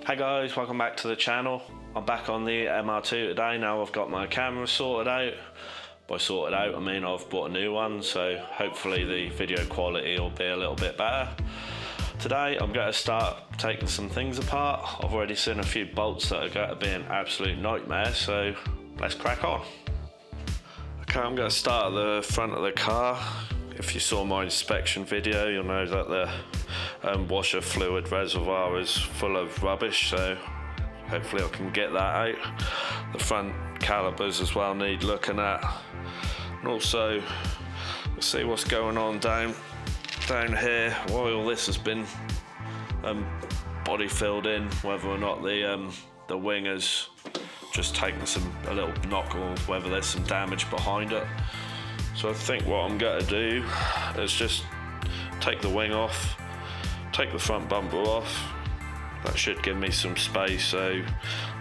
Hey guys, welcome back to the channel. I'm back on the MR2 today. Now I've got my camera sorted out. By sorted out I mean I've bought a new one, so hopefully the video quality will be a little bit better. Today I'm going to start taking some things apart. I've already seen a few bolts that are going to be an absolute nightmare, so let's crack on. Okay, I'm going to start at the front of the car. If you saw my inspection video, you'll know that the washer fluid reservoir is full of rubbish, so hopefully I can get that out. The front calipers as well need looking at, and also we'll see what's going on down here, why all this has been body filled in, whether or not the wing has just taken a little knock, or whether there's some damage behind it. So I think what I'm going to do is just take the wing off, take the front bumper off. That should give me some space, so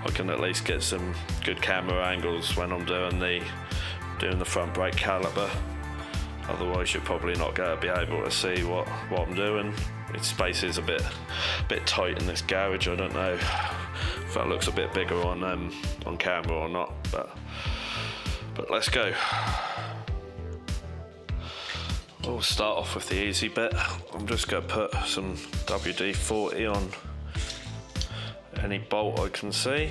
I can at least get some good camera angles when I'm doing the front brake caliper. Otherwise you're probably not going to be able to see what I'm doing. Its space is a bit tight in this garage. I don't know if that looks a bit bigger on camera or not, but let's go. We'll start off with the easy bit. I'm just going to put some WD-40 on any bolt I can see.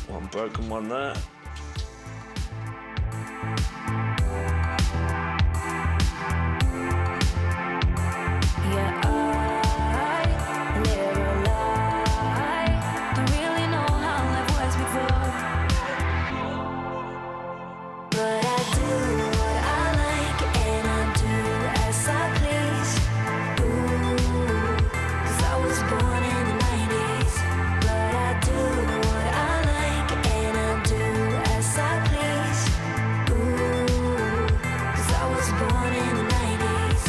One broken one there. Yeah, I live a lie. Don't really know how life was before, but I do what I like and I do as I please. Ooh, 'cause I was born in the 90s. But I do what I like and I do as I please. Ooh, 'cause I was born in the 90s.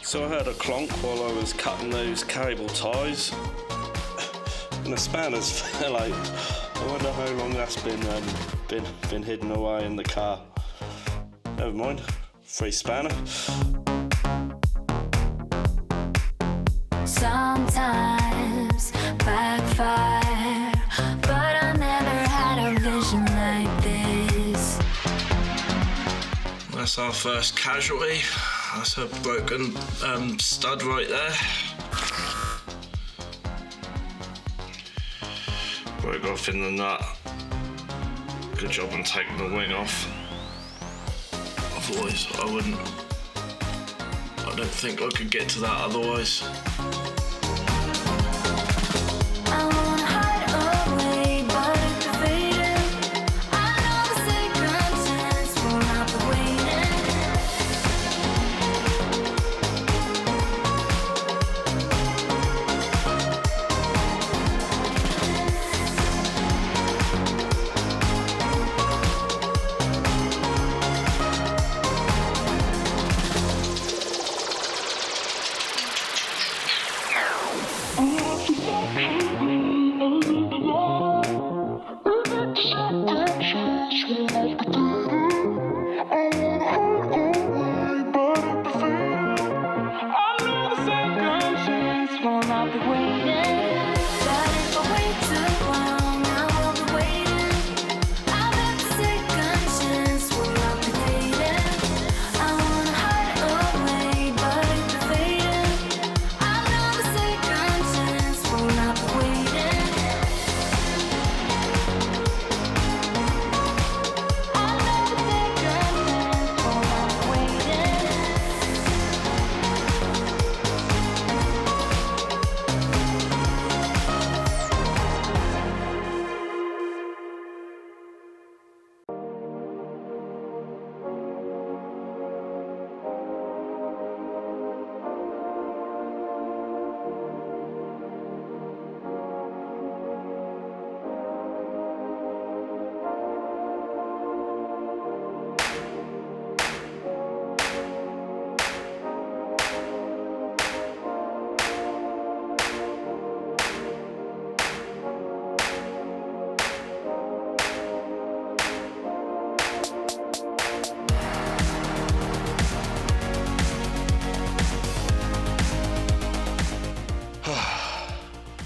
So I heard a clonk while I was cutting those cable ties, and the spanners fell out. I wonder how long that's been hidden away in the car. Never mind, free spanner. Sometimes backfire, but I never had a vision like this. That's our first casualty. That's a broken stud right there. Broke off in the nut. Good job on taking the wing off. Otherwise, I don't think I could get to that otherwise. I wanna hide away, but it's fading. I know the circumstance will not be waiting.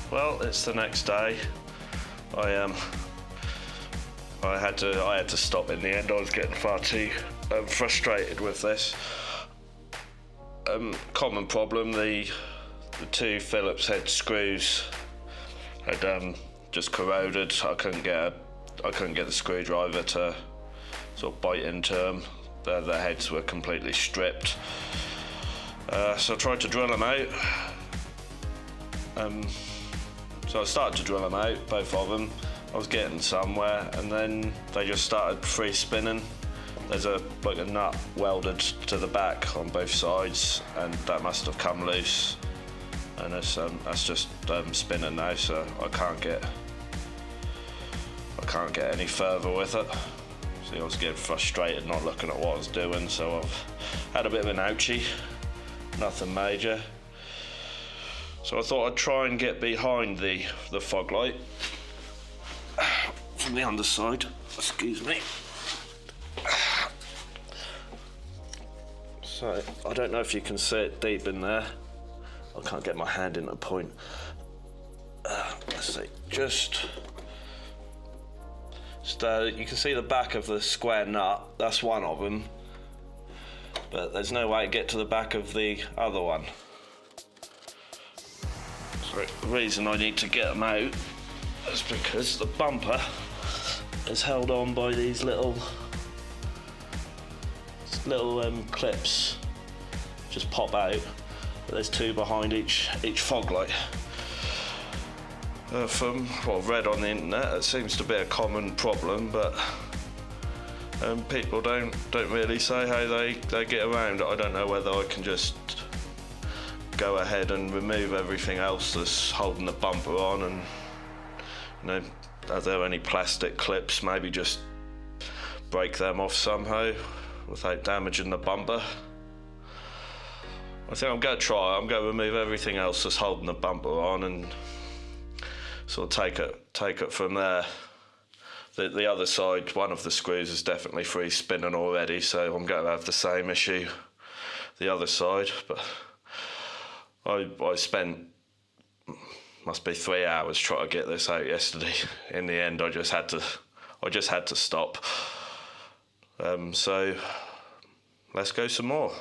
Well, it's the next day. I had to stop in the end. I was getting far too frustrated with this. Common problem. The two Phillips head screws had just corroded. I couldn't get the screwdriver to sort of bite into them. The heads were completely stripped. So I tried to drill them out. So I started to drill them out, both of them. I was getting somewhere, and then they just started free spinning. There's like a nut welded to the back on both sides, and that must have come loose. And that's just spinning now, so I can't get any further with it. See, I was getting frustrated not looking at what I was doing, so I've had a bit of an ouchie. Nothing major. So I thought I'd try and get behind the fog light from the underside. Excuse me. So I don't know if you can see it deep in there. I can't get my hand in the point. Let's see, just you can see the back of the square nut. That's one of them, but there's no way to get to the back of the other one. So the reason I need to get them out is because the bumper is held on by these little clips. Just pop out, but there's two behind each fog light. From what I've read on the internet, it seems to be a common problem, but people don't really say how they get around it. I don't know whether I can just go ahead and remove everything else that's holding the bumper on, and are there any plastic clips? Maybe just break them off somehow without damaging the bumper. I think I'm going to try. I'm going to remove everything else that's holding the bumper on and sort of take it from there. The other side, one of the screws is definitely free spinning already, so I'm going to have the same issue the other side. But I spent must be 3 hours trying to get this out yesterday. In the end, I just had to stop. So let's go some more.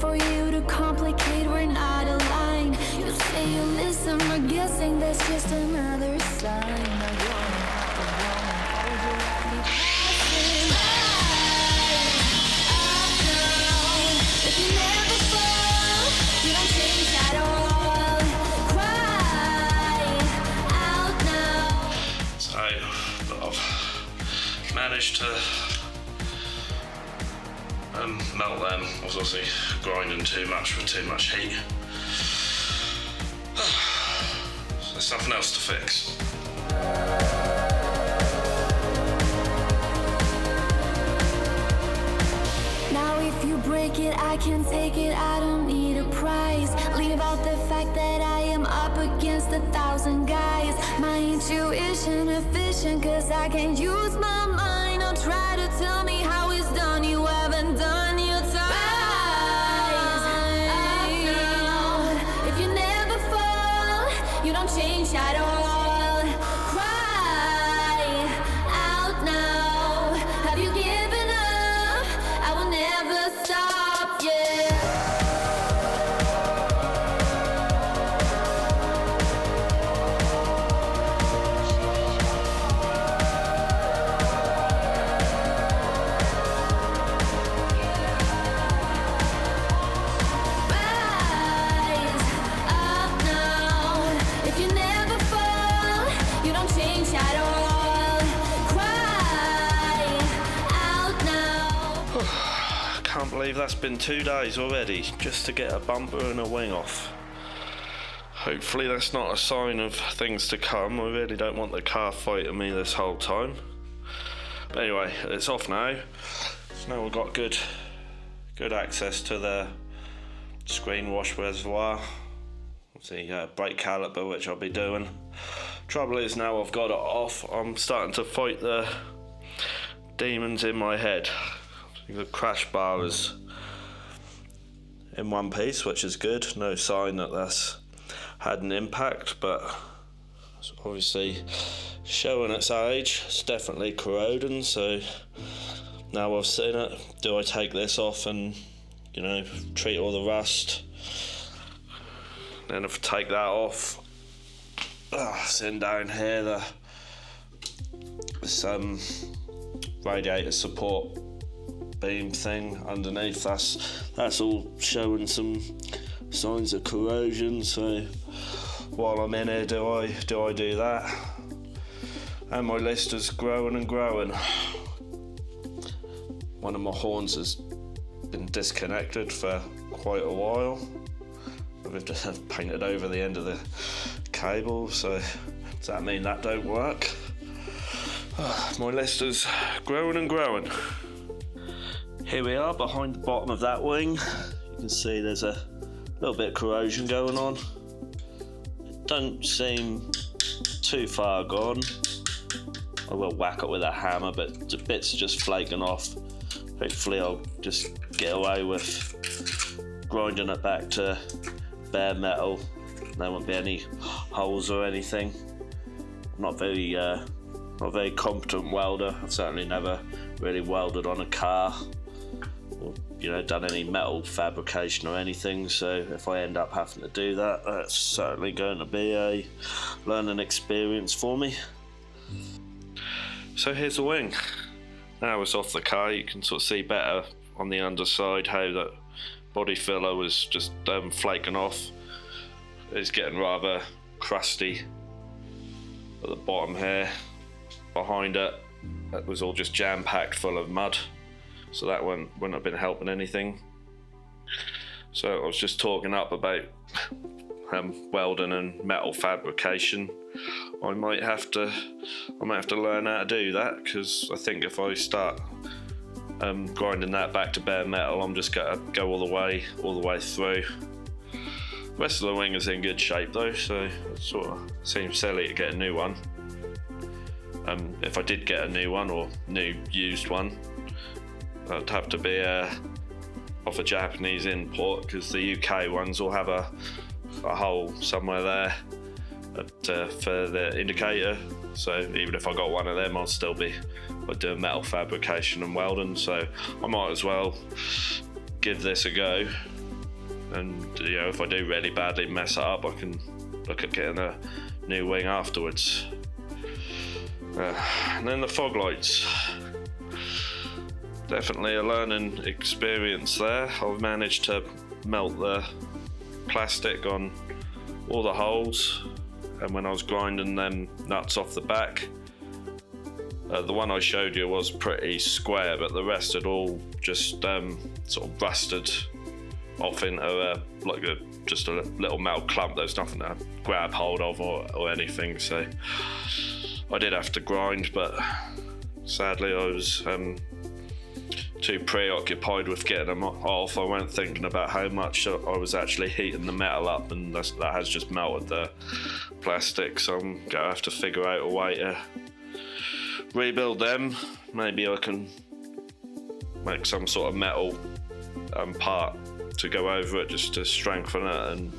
for you to complicate, we're not aligned. You say you listen, but guessing that's just another sign. If you never fall, you don't change at all. Cry out now. So I've managed to melt them. I was obviously grinding too much with too much heat. So there's nothing else to fix. Now if you break it, I can take it, I don't need a prize. Leave out the fact that I am up against 1,000 guys. My intuition efficient, cause I can use my mind. Don't try to tell me how it's done, you haven't done your time. Rise up now. If you never fall, you don't change at all. Cry out now. Have you given up? I will never stop, yeah. Rise up now. If you never fall, you don't change at all. Cry out now. Can't believe that's been 2 days already just to get a bumper and a wing off. Hopefully that's not a sign of things to come. I really don't want the car fighting me this whole time. But anyway, it's off now. So now we've got good access to the screen wash reservoir. The brake caliper, which I'll be doing. Trouble is, now I've got it off, I'm starting to fight the demons in my head. The crash bar is in one piece, which is good. No sign that that's had an impact, but it's obviously showing its age. It's definitely corroding, so now I've seen it, do I take this off and, you know, treat all the rust? Then if I take that off, sitting down here, this radiator support beam thing underneath, that's all showing some signs of corrosion. So while I'm in here, do I do that? And my list is growing and growing. One of my horns has been disconnected for quite a while. I've painted over the end of the cable, so does that mean that don't work? My list is growing and growing. Here we are behind the bottom of that wing. You can see there's a little bit of corrosion going on. It don't seem too far gone. I will whack it with a hammer, but the bits are just flaking off. Hopefully I'll just get away with grinding it back to bare metal. There won't be any holes or anything. I'm not very competent welder. I've certainly never really welded on a car or, you know, done any metal fabrication or anything. So if I end up having to do that, that's certainly going to be a learning experience for me. So here's the wing. Now it's off the car, you can sort of see better on the underside how that body filler was just flaking off. It's getting rather crusty at the bottom here. Behind it, that was all just jam-packed full of mud, so that wouldn't have been helping anything. So I was just talking up about welding and metal fabrication. I might have to learn how to do that, because I think if I start grinding that back to bare metal, I'm just gonna go all the way through. The rest of the wing is in good shape though, so it sort of seems silly to get a new one. If I did get a new one, or new used one, it'd have to be off a Japanese import, because the UK ones will have a hole somewhere there for the indicator. So even if I got one of them, I'd still be doing metal fabrication and welding. So I might as well give this a go. and you know, if I do really badly mess it up, I can look at getting a new wing afterwards. And then the fog lights, definitely a learning experience there. I've managed to melt the plastic on all the holes, and when I was grinding them nuts off the back, the one I showed you was pretty square, but the rest had all just sort of rusted off into just a little metal clump. There's nothing to grab hold of or anything, so I did have to grind, but sadly I was too preoccupied with getting them off. I weren't thinking about how much I was actually heating the metal up, and that has just melted the plastic, so I'm gonna have to figure out a way to rebuild them. Maybe I can make some sort of metal part to go over it just to strengthen it, and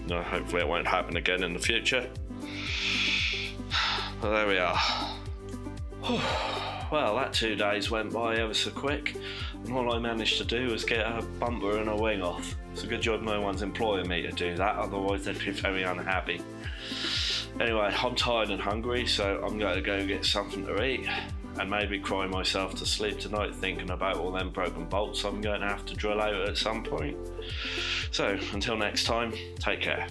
you know, hopefully it won't happen again in the future. But there we are. Well, that 2 days went by ever so quick, and all I managed to do was get a bumper and a wing off. It's a good job no one's employing me to do that, otherwise they'd be very unhappy. Anyway, I'm tired and hungry, so I'm going to go get something to eat and maybe cry myself to sleep tonight thinking about all them broken bolts I'm going to have to drill out at some point. So, until next time, take care.